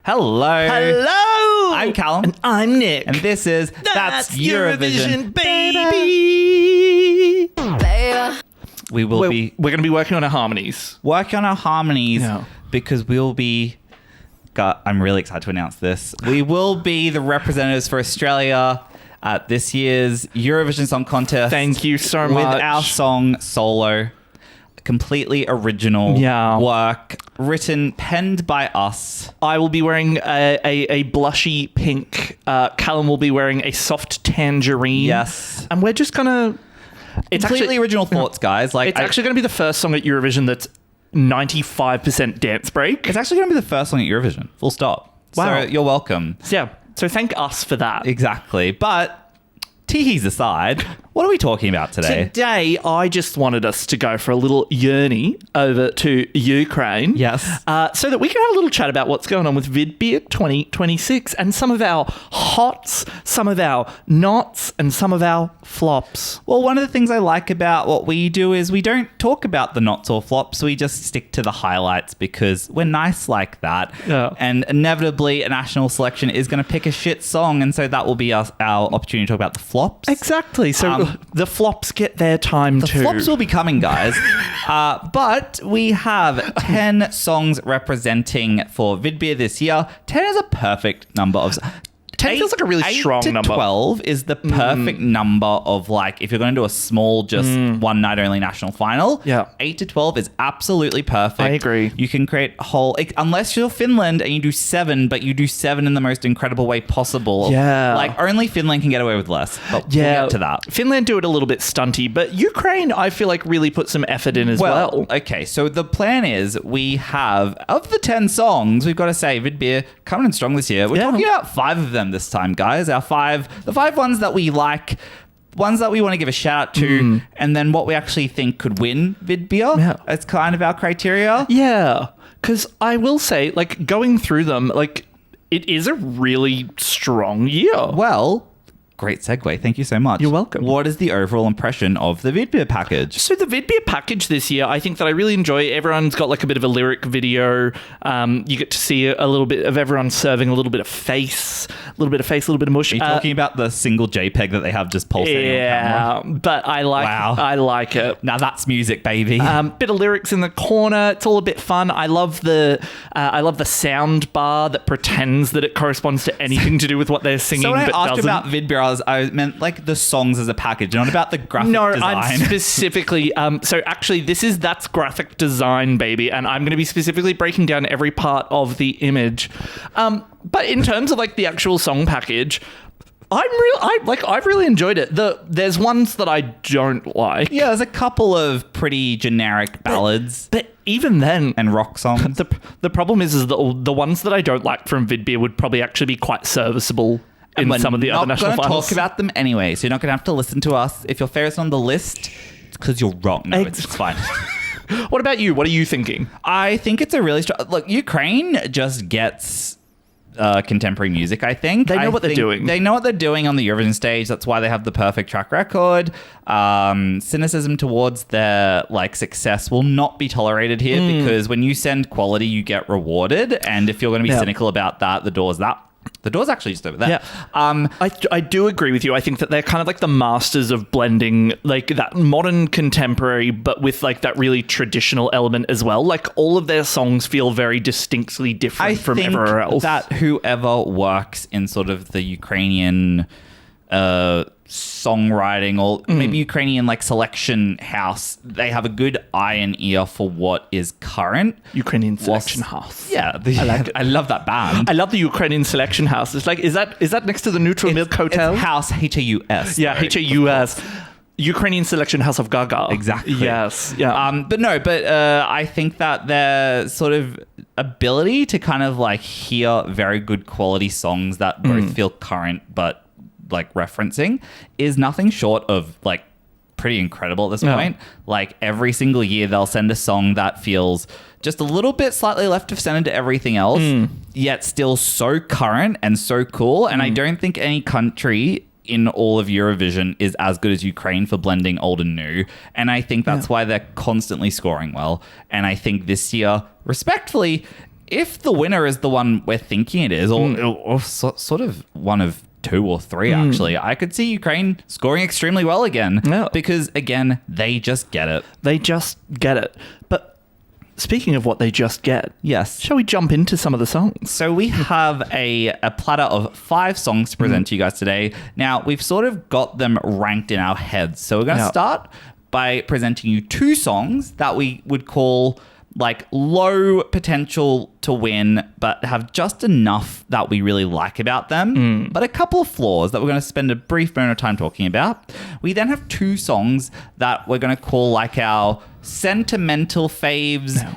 Hello. Hello. I'm Callum. And I'm Nick. And this is That's Eurovision, baby. We're We're going to be working on our harmonies. working on our harmonies Yeah. because we'll be... God, I'm really excited to announce this. We will be the representatives for Australia at this year's Eurovision Song Contest. Thank you so much. With our song Solo. Completely original work, penned by us. I will be wearing a blushy pink. Callum will be wearing a soft tangerine. Yes. And we're just going to... It's Completely original thoughts, guys. It's actually going to be the first song at Eurovision that's 95% dance break. It's actually going to be the first song at Eurovision. Full stop. Wow. So you're welcome. Yeah. So thank us for that. Exactly. But teehees aside, what are we talking about today? Today, I just wanted us to go for a little journey over to Ukraine. Yes. So that we can have a little chat about what's going on with Vidbir 2026 and some of our hots, some of our nots, and some of our flops. Well, one of the things I like about what we do is we don't talk about the nots or flops. We just stick to the highlights because we're nice like that. Yeah. And inevitably, a national selection is going to pick a shit song. And so that will be our opportunity to talk about the flops. Exactly. So the flops get their time too. The flops will be coming, guys. But we have 10 songs representing for Vidbir this year. 10 is a perfect number of... 10 feels like a really strong 8 to number. 12 is the perfect number of, like, if you're going to do a small, just one night only national final. Yeah. 8 to 12 is absolutely perfect. I agree. You can create whole, unless you're Finland and you do 7, but you do 7 in the most incredible way possible. Yeah. Like, only Finland can get away with less. But we'll get to that. Finland do it a little bit stunty, but Ukraine, I feel like, really put some effort in as well. Okay, so the plan is we have, of the 10 songs, we've got to say, Vidbir coming in strong this year. We're talking about 5 of them this time, guys. The 5 ones that we like, ones that we want to give a shout out to, and then what we actually think could win Vidbir. Yeah. It's kind of our criteria. Yeah, because I will say, like, going through them, like, it is a really strong year. Well, great segue. Thank you so much. You're welcome. What is the overall impression of the Vidbir package? So the Vidbir package this year, I think that I really enjoy. Everyone's got like a bit of a lyric video. You get to see a little bit of everyone serving a little bit of face, a little bit of mush. Are you talking about the single JPEG that they have just pulsating on camera? But I like it. Now that's music, baby. Bit of lyrics in the corner. It's all a bit fun. I love the sound bar that pretends that it corresponds to anything to do with what they're singing. So when I but asked doesn't. about Vidbir, I meant like the songs as a package, not about the graphic design. No, I'm specifically... so actually, that's graphic design, baby, and I'm going to be specifically breaking down every part of the image. But in terms of like the actual song package... I've really enjoyed it. There's ones that I don't like. Yeah, there's a couple of pretty generic ballads. But even then... And rock songs. The problem is that the ones that I don't like from Vidbir would probably actually be quite serviceable in some of the other national finals. We're not going to talk about them anyway, so you're not going to have to listen to us. If your favorite's on the list, it's because you're wrong. No, it's fine. What about you? What are you thinking? I think it's a really strong... Look, Ukraine just gets... contemporary music, I think. They know what they're doing. They know what they're doing on the Eurovision stage. That's why they have the perfect track record. Cynicism towards their like success will not be tolerated here because when you send quality, you get rewarded. And if you're going to be cynical about that, the door's actually just over there. Yeah. I do agree with you. I think that they're kind of like the masters of blending like that modern contemporary, but with like that really traditional element as well. Like all of their songs feel very distinctly different from everywhere else. That whoever works in sort of the Ukrainian songwriting or maybe Ukrainian like selection house, they have a good eye and ear for what is current. Ukrainian Selection House. Yeah, I love that band. I love the Ukrainian Selection House. It's like, is that next to the Neutral Milk Hotel? It's house, H-A-U-S. Yeah, H-A-U-S. Ukrainian Selection House of Gaga. Exactly. Yes. Yeah. I think that their sort of ability to kind of like hear very good quality songs that both feel current but like referencing is nothing short of like pretty incredible at this point. Like every single year they'll send a song that feels just a little bit slightly left of center to everything else, yet still so current and so cool. And I don't think any country in all of Eurovision is as good as Ukraine for blending old and new. And I think that's why they're constantly scoring well. And I think this year, respectfully, if the winner is the one we're thinking it is, or sort of one of 2 or 3, actually, I could see Ukraine scoring extremely well again. Yeah. Because, again, they just get it. They just get it. But speaking of what they just get, yes, shall we jump into some of the songs? So we have a platter of 5 songs to present to you guys today. Now, we've sort of got them ranked in our heads. So we're going to start by presenting you 2 songs that we would call like low potential to win, but have just enough that we really like about them, but a couple of flaws that we're going to spend a brief moment of time talking about. We then have 2 songs that we're going to call like our sentimental faves. No.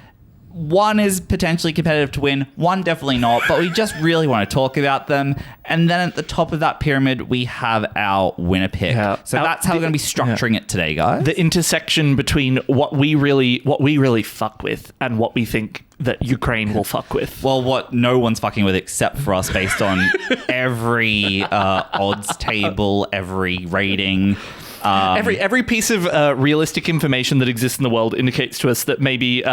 One is potentially competitive to win, one definitely not, but we just really want to talk about them. And then at the top of that pyramid, we have our winner pick. Yeah. So that's how we're going to be structuring it today, guys. The intersection between what we really fuck with and what we think that Ukraine will fuck with. Well, what no one's fucking with except for us based on every odds table, every rating. Every piece of realistic information that exists in the world indicates to us that maybe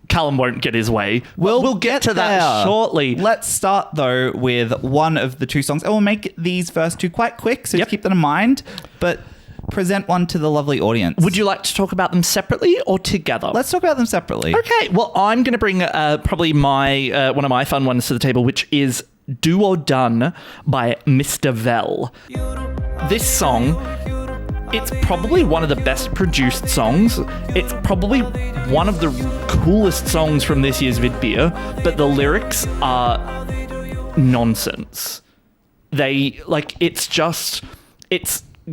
Callum won't get his way. We'll get to that shortly. Let's start, though, with one of the 2 songs. And we'll make these first 2 quite quick, so just keep that in mind. But present one to the lovely audience. Would you like to talk about them separately or together? Let's talk about them separately. Okay. Well, I'm going to bring probably my one of my fun ones to the table, which is Do or Done by Mr. Vel. This song... it's probably one of the best produced songs. It's probably one of the coolest songs from this year's Vidbir, but the lyrics are nonsense. It's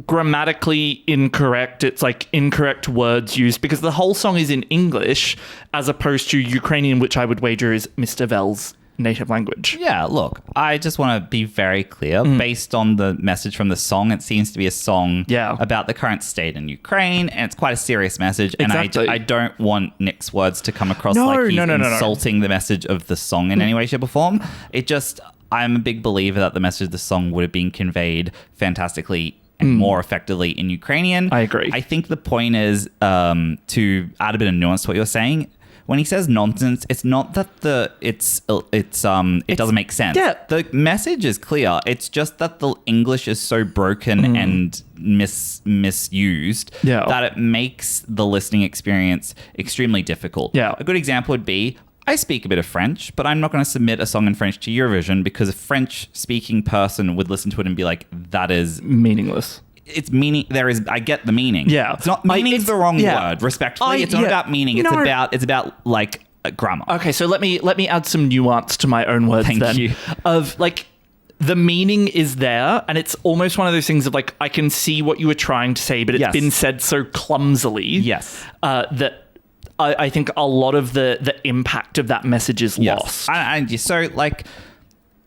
grammatically incorrect. It's like incorrect words used because the whole song is in English as opposed to Ukrainian, which I would wager is Mr. Vel's native language. Yeah, look, I just want to be very clear. Based on the message from the song, it seems to be a song about the current state in Ukraine, and it's quite a serious message. Exactly. And I don't want Nick's words to come across like he's insulting the message of the song in any way, shape, or form. I'm a big believer that the message of the song would have been conveyed fantastically and more effectively in Ukrainian. I agree. I think the point is to add a bit of nuance to what you're saying. When he says nonsense, it's not that it doesn't make sense. Yeah. The message is clear. It's just that the English is so broken and misused that it makes the listening experience extremely difficult. Yeah. A good example would be, I speak a bit of French, but I'm not going to submit a song in French to Eurovision because a French-speaking person would listen to it and be like, that is... meaningless. It's meaning. I get the meaning. Yeah, it's not meaning. Is the wrong word. Respectfully, it's not about meaning. It's about like grammar. Okay, so let me add some nuance to my own words. Thank you. Of like, the meaning is there, and it's almost one of those things of like, I can see what you were trying to say, but it's been said so clumsily. Yes. That I think a lot of the impact of that message is lost. So like,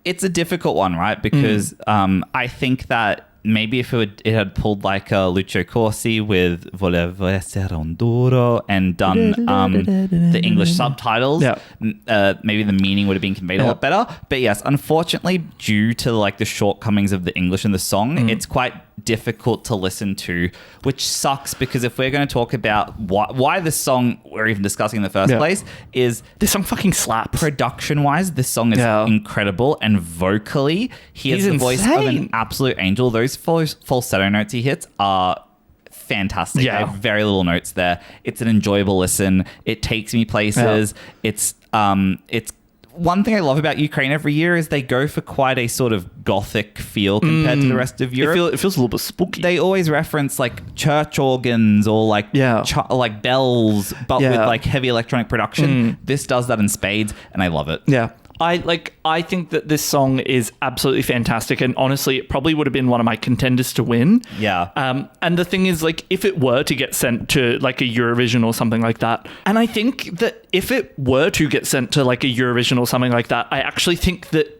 it's a difficult one, right? Because I think that. Maybe if it had pulled like a Lucio Corsi with Volevo essere un duro and done the English subtitles, maybe the meaning would have been conveyed a lot better. But yes, unfortunately, due to like the shortcomings of the English in the song, it's quite difficult to listen to, which sucks because if we're going to talk about why this song we're even discussing in the first place is this song fucking slaps. Production-wise, this song is incredible, and vocally, he has the voice of an absolute angel. Those falsetto notes he hits are fantastic. They have very little notes there. It's an enjoyable listen. It takes me places. It's one thing I love about Ukraine every year is they go for quite a sort of gothic feel compared to the rest of Europe. It feels a little bit spooky. They always reference like church organs or like like bells, but with like heavy electronic production. This does that in spades, and I love it. Yeah. I think that this song is absolutely fantastic, and honestly, it probably would have been one of my contenders to win. Yeah. And the thing is, like, if it were to get sent to like a Eurovision or something like that, and I think that if it were to get sent to like a Eurovision or something like that, I actually think that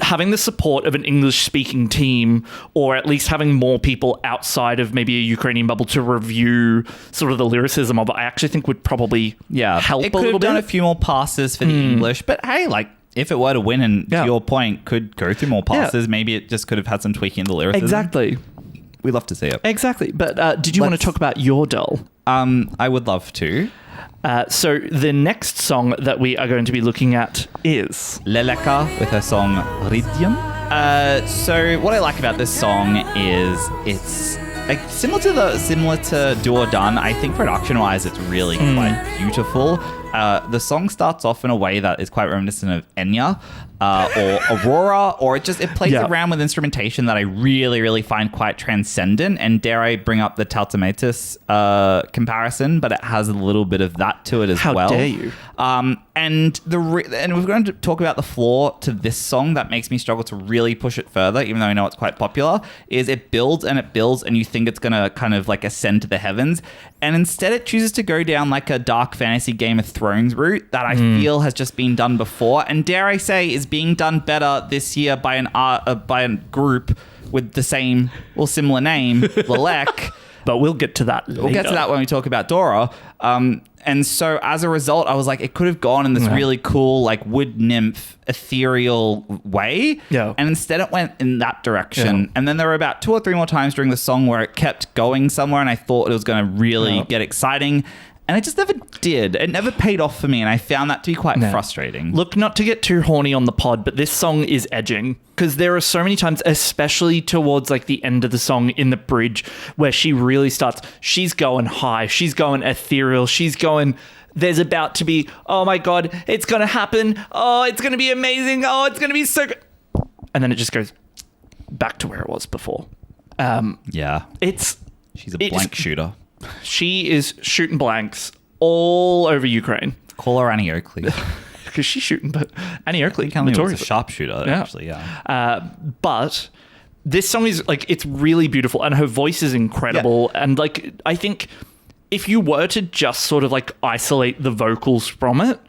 having the support of an English-speaking team, or at least having more people outside of maybe a Ukrainian bubble to review sort of the lyricism of it, I actually think would probably help a little bit. It could have done a few more passes for the English, but hey, like, if it were to win and to your point, could go through more passes, maybe it just could have had some tweaking in the lyricism. Exactly. We'd love to see it. Exactly. But did you want to talk about your doll? I would love to. So the next song that we are going to be looking at is Leléka with her song Ridnym. So what I like about this song is it's like similar to Do or Done. I think production-wise, it's really quite beautiful. The song starts off in a way that is quite reminiscent of Enya or Aurora, or it plays around with instrumentation that I really, really find quite transcendent. And dare I bring up the Taltomatus comparison, but it has a little bit of that to it as well. How dare you? And we're going to talk about the flaw to this song that makes me struggle to really push it further, even though I know it's quite popular, is it builds and it builds and you think it's going to kind of like ascend to the heavens. And instead it chooses to go down like a dark fantasy Game of Thrones route that I feel has just been done before. And dare I say is being done better this year by a group with the same or similar name, Leléka. But we'll get to that later. We'll get to that when we talk about Dora. And so as a result, I was like, it could have gone in this really cool, like wood nymph, ethereal way. Yeah. And instead it went in that direction. Yeah. And then there were about 2 or 3 more times during the song where it kept going somewhere and I thought it was going to really get exciting. And it just never did. It never paid off for me, and I found that to be quite frustrating. Look, not to get too horny on the pod, but this song is edging. Because there are so many times, especially towards like the end of the song in the bridge, where she really starts, she's going high, she's going ethereal, she's going, there's about to be, oh my God, it's going to happen. Oh, it's going to be amazing. Oh, it's going to be so good. And then it just goes back to where it was before. She's a blank shooter. She is shooting blanks all over Ukraine. Call her Annie Oakley. Because she's shooting, but Annie Oakley was a sharpshooter, actually, but this song is, like, it's really beautiful, and her voice is incredible. Yeah. And, like, I think if you were to just sort of, like, isolate the vocals from it,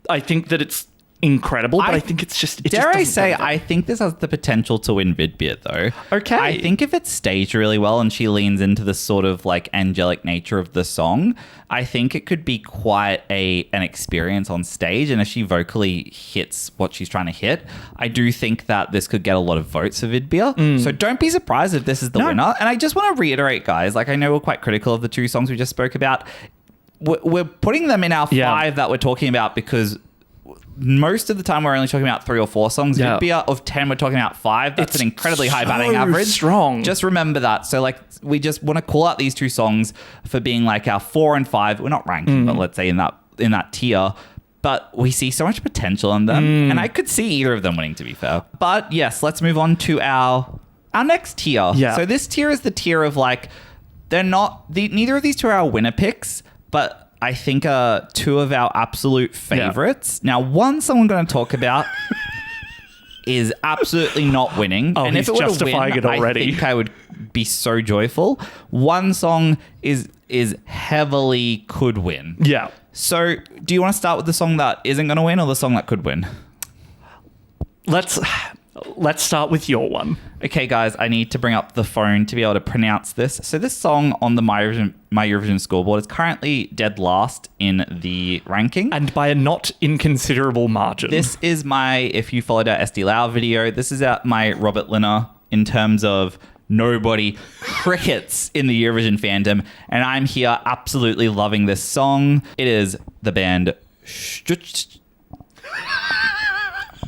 I think that it's incredible, but I think it's just... I think this has the potential to win Vidbir, though. Okay. I think if it's staged really well and she leans into the sort of like angelic nature of the song, I think it could be quite an experience on stage. And if she vocally hits what she's trying to hit, I do think that this could get a lot of votes for Vidbir. So don't be surprised if this is the winner. And I just want to reiterate, guys, like I know we're quite critical of the 2 songs we just spoke about. We're putting them in our 5 that we're talking about because most of the time we're only talking about 3 or 4 songs. Vidbir of 10, we're talking about 5. That's an incredibly high batting average. Strong. Just remember that. So like we just want to call out these 2 songs for being like our 4 and 5. We're not ranking, but let's say in that tier. But we see so much potential in them, and I could see either of them winning, to be fair. But yes, let's move on to our next tier. Yeah. So this tier is the tier of like neither of these 2 are our winner picks, but I think 2 of our absolute favorites. Now, one song I'm going to talk about is absolutely not winning. Oh, and if it were to win, it already. I think I would be so joyful. One song is heavily could win. Yeah. So, do you want to start with the song that isn't going to win or the song that could win? Let's start with your one. Okay, guys, I need to bring up the phone to be able to pronounce this. So this song on the My Eurovision scoreboard is currently dead last in the ranking. And by a not inconsiderable margin. This is if you followed our SD Lau video, this is my Robert Linner in terms of nobody crickets in the Eurovision fandom. And I'm here absolutely loving this song. It is the band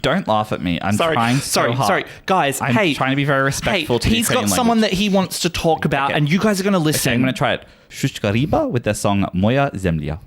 Don't laugh at me. I'm trying so hard. Sorry, guys. I'm trying to be very respectful to he's got someone that he wants to talk about, and you guys are going to listen. Okay, I'm going to try it. ЩукаRiba with their song Moja zemля.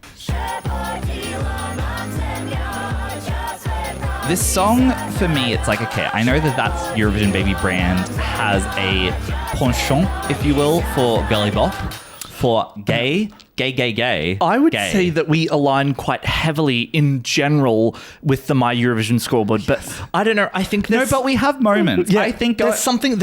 This song, for me, it's like, okay, I know that's Eurovision Baby brand has a penchant, if you will, for girly bop, for gay. I would say that we align quite heavily in general with the My Eurovision scoreboard, but I don't know. I think but we have moments. Yeah, I think there's something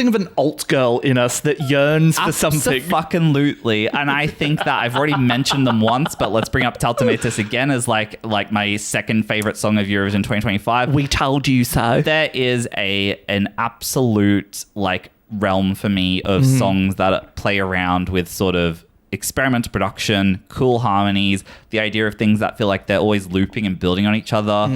of an alt girl in us that yearns for something. Absolutely. And I think that I've already mentioned them once, but let's bring up Taltomatus again as like my second favorite song of Eurovision 2025. We told you so. There is an absolute like realm for me of songs that play around with sort of experimental production, cool harmonies, the idea of things that feel like they're always looping and building on each other.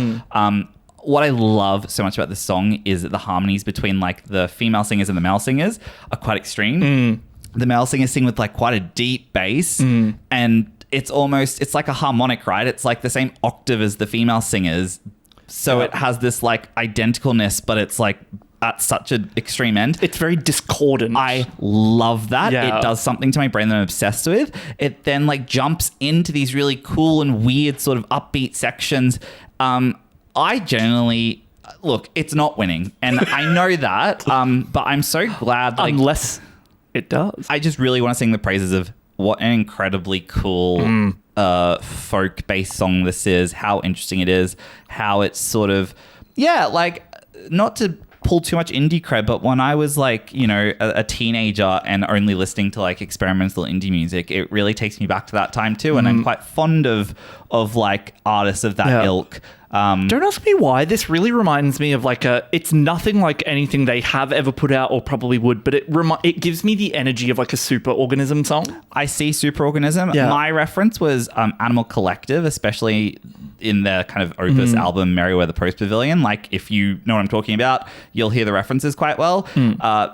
What I love so much about this song is that the harmonies between like the female singers and the male singers are quite extreme. The male singers sing with like quite a deep bass and it's like a harmonic, right? It's like the same octave as the female singers. So it has this like identicalness, but it's like at such an extreme end. It's very discordant. I love that. Yeah. It does something to my brain that I'm obsessed with. It then like jumps into these really cool and weird sort of upbeat sections. I generally look, it's not winning, and I know that. But I'm so glad. Like, Unless it does. I just really want to sing the praises of what an incredibly cool folk-based song this is. How interesting it is. How it's sort of like not to pull too much indie cred, but when I was like, you know, a teenager and only listening to like experimental indie music, it really takes me back to that time too. And I'm quite fond of like artists of that ilk. Don't ask me why. This really reminds me of like it's nothing like anything they have ever put out or probably would, but it gives me the energy of like a Superorganism song. I see Superorganism. Yeah. My reference was Animal Collective, especially in their kind of opus album Merryweather Post Pavilion. Like, if you know what I'm talking about, you'll hear the references quite well.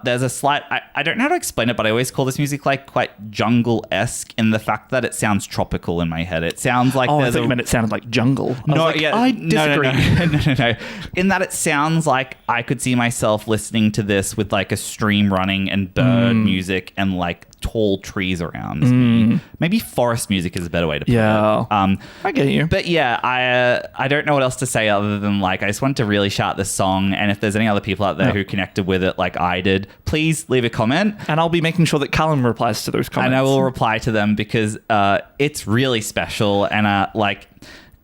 There's a slight, I don't know how to explain it, but I always call this music like quite jungle-esque in the fact that it sounds tropical in my head. It sounds like I thought you meant it sounded like jungle. I disagree. No. In that it sounds like I could see myself listening to this with like a stream running and bird music and like tall trees around me. Maybe forest music is a better way to put it. I get you. But yeah, I don't know what else to say other than like I just want to really shout this song, and if there's any other people out there who connected with it like I did, please leave a comment. And I'll be making sure that Callum replies to those comments. And I will reply to them because it's really special, and like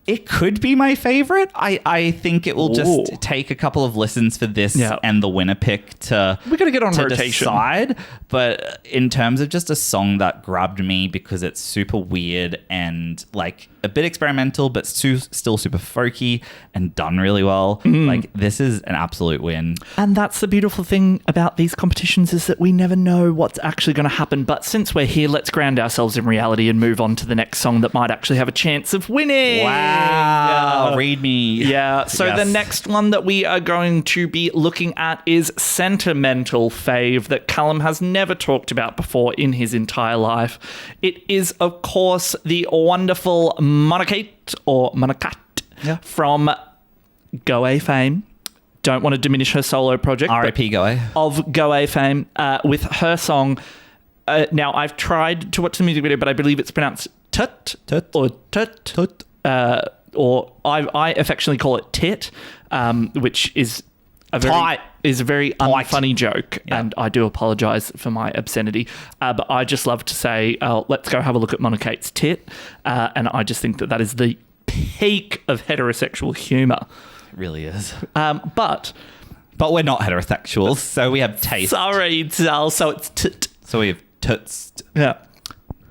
it could be my favorite. I think it will just take a couple of listens for this and the winner pick to we got to get on rotation. Decide. But in terms of just a song that grabbed me because it's super weird and like a bit experimental, but still super folky and done really well. Like, this is an absolute win. And that's the beautiful thing about these competitions, is that we never know what's actually going to happen. But since we're here, let's ground ourselves in reality and move on to the next song that might actually have a chance of winning. Wow. Read me. Yeah. So the next one that we are going to be looking at is Sentimental Fave, that Callum has never talked about before in his entire life. It is, of course, the wonderful Monokate or Monokate from Goe fame. Don't want to diminish her solo project. R.I.P. Goe. Of Goe fame, with her song. Now, I've tried to watch the music video, but I believe it's pronounced tut or tut. Or I affectionately call it tit, which is a very unfunny joke, and I do apologise for my obscenity. But I just love to say, let's go have a look at Monokate's tit, and I just think that is the peak of heterosexual humour. It really is. But we're not heterosexuals, so we have taste. Sorry, Zal, so it's tit. So we have toots. Yeah.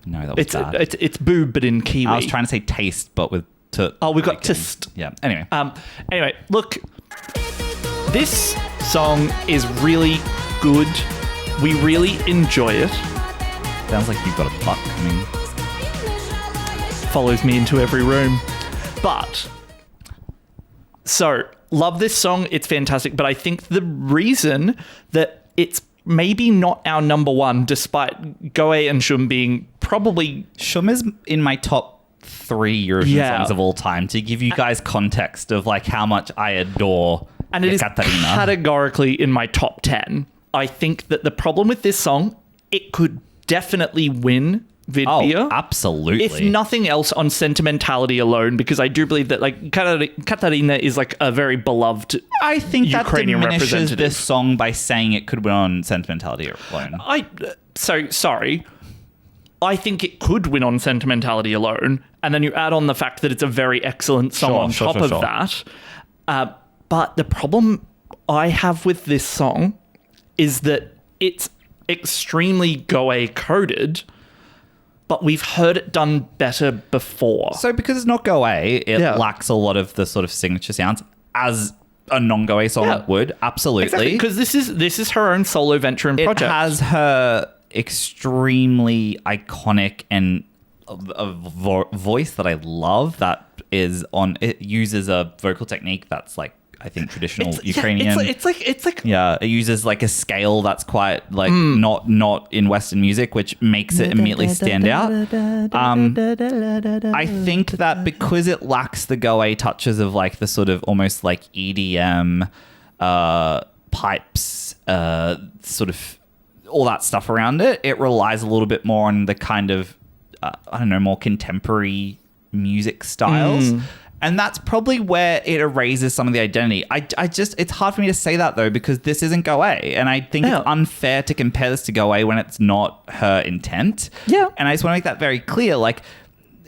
No, that was bad. It's boob, but in Kiwi. I was trying to say taste, but with toot. Oh, we've got tist. Yeah. Anyway. Anyway, look. This song is really good. We really enjoy it. Sounds like you've got a butt coming. Follows me into every room. But, so, love this song. It's fantastic. But I think the reason that it's maybe not our number one, despite Goe and Shum being probably... Shum is in my top 3 Eurovision songs of all time, to give you guys context of like how much I adore. And it is categorically in my top 10. I think that the problem with this song, it could definitely win Vidbir. Oh, absolutely. If nothing else, on sentimentality alone, because I do believe that like Katarina is like a very beloved I think Ukrainian that diminishes representative. this song by saying it could win on sentimentality alone. Sorry. I think it could win on sentimentality alone, and then you add on the fact that it's a very excellent song on top of that. But the problem I have with this song is that it's extremely Goe coded, but we've heard it done better before. So because it's not Goe, it lacks a lot of the sort of signature sounds as a non-Goe song would. Absolutely. Because this is her own solo venture and project. It has her extremely iconic and a voice that I love, that is on, it uses a vocal technique that's like I think, traditional Ukrainian. It's like Yeah, it uses like a scale that's quite like not in Western music, which makes it immediately stand out. I think that because it lacks the go-away touches of like the sort of almost like EDM pipes, sort of all that stuff around it, it relies a little bit more on the kind of I don't know, more contemporary music styles. And that's probably where it erases some of the identity. I just, it's hard for me to say that though, because this isn't Go Away. And I think it's unfair to compare this to Go Away when it's not her intent. Yeah. And I just want to make that very clear. Like,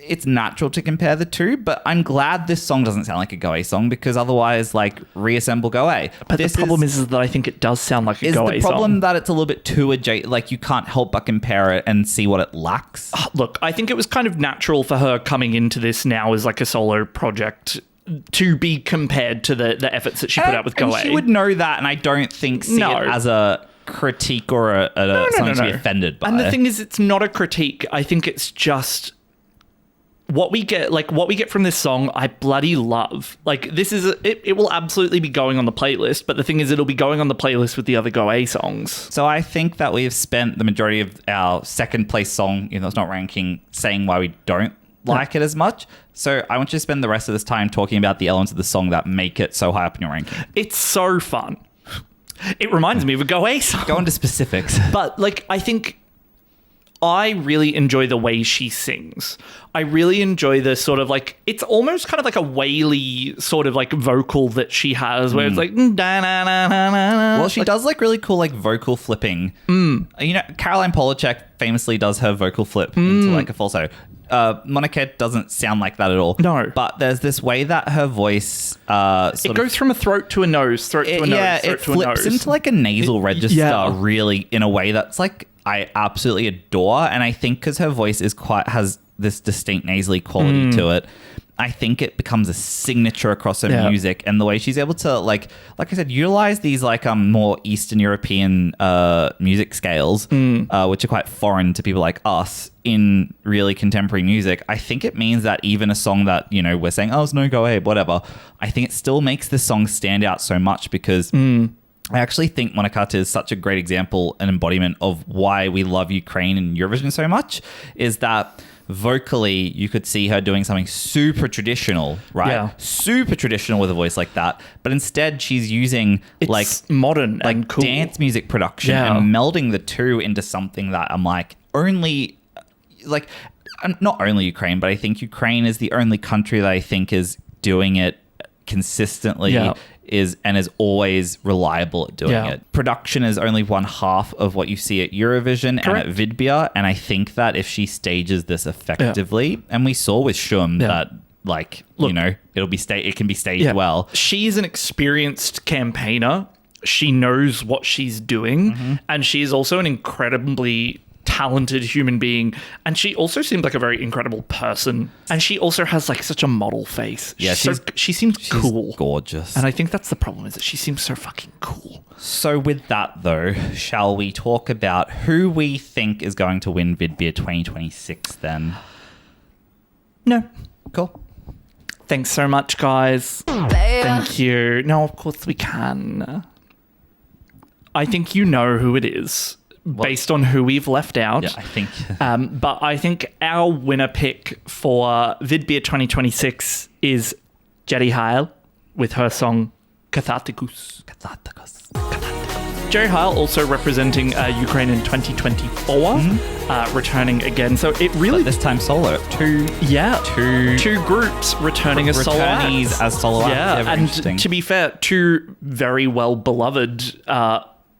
it's natural to compare the two, but I'm glad this song doesn't sound like a Go Away song, because otherwise, like, reassemble Go Away. But the problem is that I think it does sound like a Go Away song. Is the problem that it's a little bit too adjacent? Like, you can't help but compare it and see what it lacks? Look, I think it was kind of natural for her coming into this now as like a solo project to be compared to the efforts that she put out with Go Away. She would know that, and I don't think see it as a critique or something to be offended by. And the thing is, it's not a critique. I think it's just what we get from this song. I bloody love. Like, this is it will absolutely be going on the playlist, but the thing is, it'll be going on the playlist with the other Go Away songs. So I think that we've spent the majority of our second place song, even though it's not ranking, saying why we don't like it as much. So I want you to spend the rest of this time talking about the elements of the song that make it so high up in your ranking. It's so fun. It reminds me of a Go Away song. Go into specifics. But like, I think I really enjoy the way she sings. I really enjoy the sort of like, it's almost kind of like a waily sort of like vocal that she has, where it's like, well, she does like really cool like vocal flipping. You know, Caroline Polachek famously does her vocal flip into like a falsetto. Monokate doesn't sound like that at all. No. But there's this way that her voice it goes from a throat to a nose, throat to a nose, yeah, throat it to a nose. flips into like a nasal register really in a way that's like I absolutely adore. And I think because her voice has this distinct nasally quality to it, I think it becomes a signature across her music, and the way she's able to like I said, utilize these like more Eastern European music scales, which are quite foreign to people like us in really contemporary music. I think it means that even a song that, you know, we're saying, oh, it's no Go Away, whatever, I think it still makes this song stand out so much, because I actually think Monokate is such a great example and embodiment of why we love Ukraine and Eurovision so much, is that vocally you could see her doing something super traditional, right? Yeah. Super traditional with a voice like that. But instead she's using like modern like and cool dance music production and melding the two into something that I'm like only like not only Ukraine, but I think Ukraine is the only country that I think is doing it consistently is always reliable at doing it. Production is only one half of what you see at Eurovision and at Vidbir, and I think that if she stages this effectively, and we saw with Shum that like, look, you know, it can be staged well. She's an experienced campaigner. She knows what she's doing, and she's also an incredibly talented human being, and she also seems like a very incredible person, and she also has like such a model face. She seems cool, gorgeous, and I think that's the problem, is that she seems so fucking cool. So with that though, shall we talk about who we think is going to win Vidbir 2026 then? No. Cool. Thanks so much, guys. Thank you. No, of course we can. I think you know who it is. Based on who we've left out. Yeah, I think. But I think our winner pick for Vidbir 2026 is Heil with her song Catharticus. Heil also representing Ukraine in 2024, returning again. So it really... But this time solo. Two groups returning as solo acts. As solo acts. And to be fair, two very well-beloved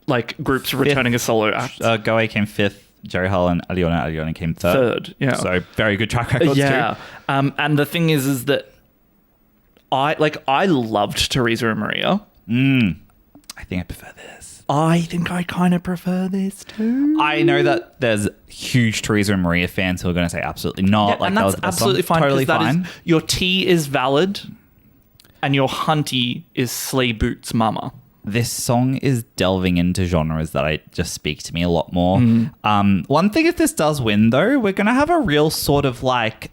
like groups returning as solo acts. Go Away came 5th. Heil and Aliona came 3rd. Yeah. So very good track records too. And the thing is that I loved Teresa and Maria. I think I prefer this. I think I kind of prefer this too. I know that there's huge Teresa and Maria fans who are going to say absolutely not. And that's absolutely fine. Totally fine. Your T is valid, and your hunty is Sleigh Boots Mama. This song is delving into genres that just speak to me a lot more. One thing, if this does win though, we're going to have a real sort of like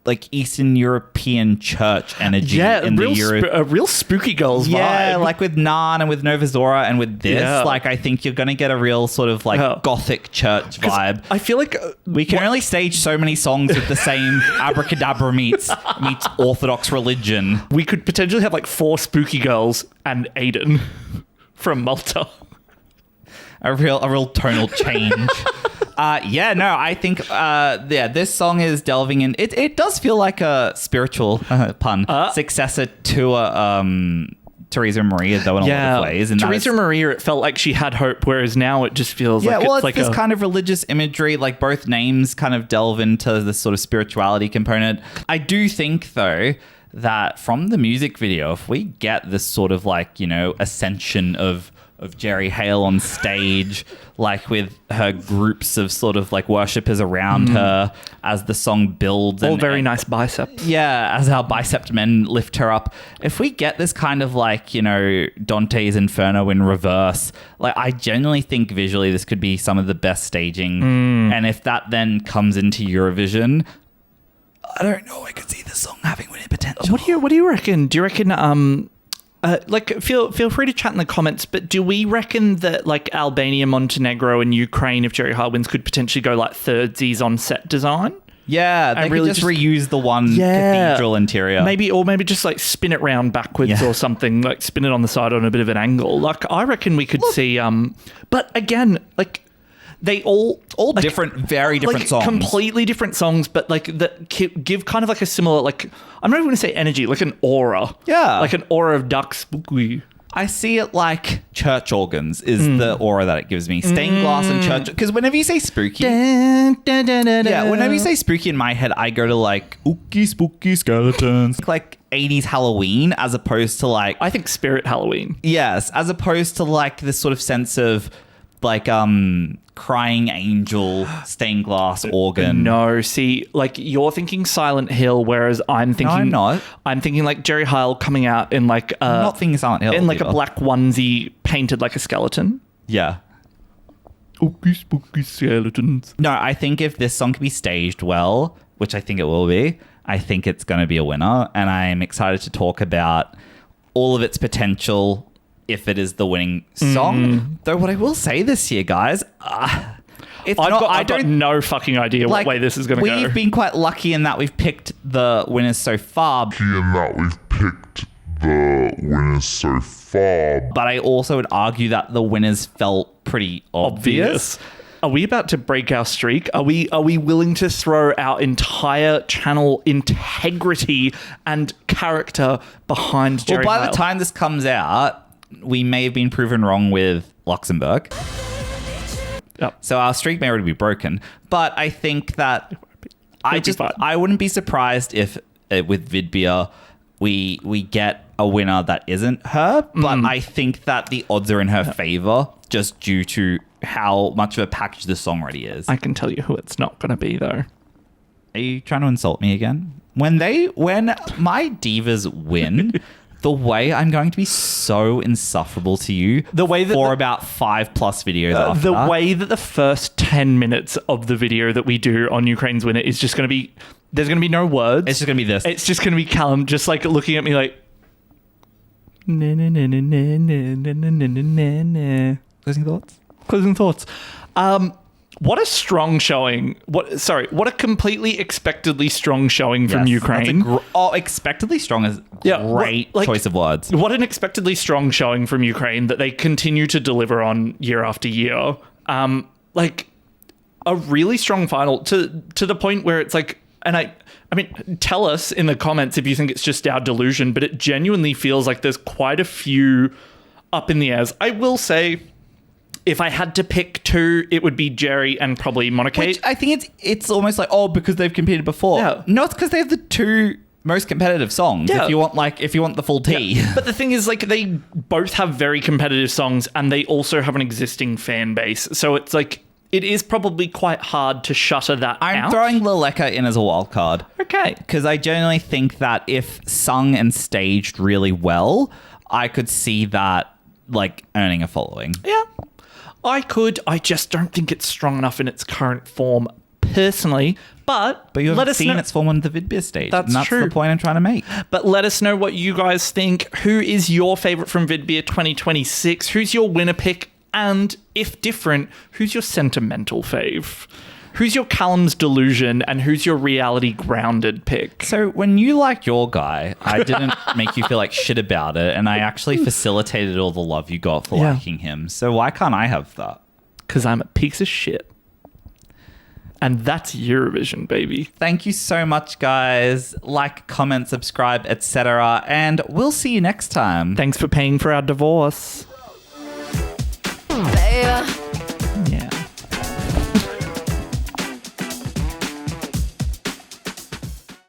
like Eastern European church energy in the a real spooky girls vibe. Yeah, like with Narn and with Nova Zora and with this, like I think you're going to get a real sort of like gothic church vibe. I feel like we can only stage so many songs with the same abracadabra meets Orthodox religion. We could potentially have like 4 spooky girls and Aiden from Malta. A real tonal change. I think this song is delving in. It does feel like a spiritual successor to Teresa Maria, though, in a lot of ways. And Teresa Maria, it felt like she had hope, whereas now it just feels like it's like this kind of religious imagery. Like both names kind of delve into this sort of spirituality component. I do think, though, that from the music video, if we get this sort of like, ascension of Geri Heil on stage, like with her groups of sort of like worshippers around her as the song builds. All very nice biceps. Yeah, as our bicep men lift her up. If we get this kind of like, Dante's Inferno in reverse, like I genuinely think visually this could be some of the best staging. And if that then comes into Eurovision, I don't know, I could see the song having winning potential. What do you reckon? Do you reckon feel free to chat in the comments, but do we reckon that like Albania, Montenegro and Ukraine, if Geri Heil wins, could potentially go like thirdsies on set design? Yeah, they really could just reuse the one cathedral interior. Maybe just like spin it round backwards or something, like spin it on the side on a bit of an angle. Like I reckon we could see but again, like they all like, different, very different like, songs. Completely different songs, but like that give kind of like a similar, like I'm not even going to say energy, like an aura. Yeah. Like an aura of duck spooky. I see it like church organs is the aura that it gives me. Stained glass and church. Because whenever you say spooky, whenever you say spooky in my head, I go to like ooky spooky skeletons, like 80s Halloween, as opposed to like I think Spirit Halloween. Yes, as opposed to like this sort of sense of like crying angel, stained glass organ. No, see, like you're thinking Silent Hill, whereas I'm thinking I'm not. I'm thinking like Geri Heil coming out in like I'm not thinking Silent Hill in like a black onesie painted like a skeleton. Yeah. Spooky, spooky skeletons. No, I think if this song can be staged well, which I think it will be, I think it's going to be a winner, and I'm excited to talk about all of its potential if it is the winning song. Though what I will say this year, guys, I've got no fucking idea what way this is going to go. We've been quite lucky in that we've picked the winners so far. But I also would argue that the winners felt pretty obvious. Are we about to break our streak? Are we willing to throw our entire channel integrity and character behind Geri Heil? Well, by the time this comes out, we may have been proven wrong with Luxembourg. Yep. So our streak may already be broken. But I think that I wouldn't be surprised if with Vidbir we get a winner that isn't her. But I think that the odds are in her favor just due to how much of a package this song already is. I can tell you who it's not going to be, though. Are you trying to insult me again? When my divas win, the way I'm going to be so insufferable to you for about 5+ videos after the that. way that the first 10 minutes of the video that we do on Ukraine's winner is just going to be, there's going to be no words. It's just going to be this. It's just going to be Callum just like looking at me like, Closing thoughts. What a strong showing. What a completely expectedly strong showing from Ukraine. Expectedly strong is great choice of words. What an expectedly strong showing from Ukraine that they continue to deliver on year after year. Like a really strong final to the point where it's like, and I mean, tell us in the comments if you think it's just our delusion, but it genuinely feels like there's quite a few up in the airs. I will say, if I had to pick two, it would be Geri and probably Monokate. Which I think it's almost like, because they've competed before. Yeah. No, it's because they have the two most competitive songs. Yeah. If you want the full tea. Yeah. But the thing is, like, they both have very competitive songs and they also have an existing fan base. So it's like, it is probably quite hard to shutter that out. I'm throwing Leléka in as a wild card. Okay. Because I genuinely think that if sung and staged really well, I could see that like earning a following. Yeah. I just don't think it's strong enough in its current form, personally. But you let haven't us seen know. its form on the Vidbir stage. That's and that's true. the point I'm trying to make. But let us know what you guys think. Who is your favorite from Vidbir 2026? Who's your winner pick? And if different, who's your sentimental fave? Who's your Callum's delusion and who's your reality grounded pick? So when you liked your guy, I didn't make you feel like shit about it, and I actually facilitated all the love you got for liking him. So why can't I have that? Because I'm a piece of shit. And that's Eurovision, baby. Thank you so much, guys. Like, comment, subscribe, etc. And we'll see you next time. Thanks for paying for our divorce.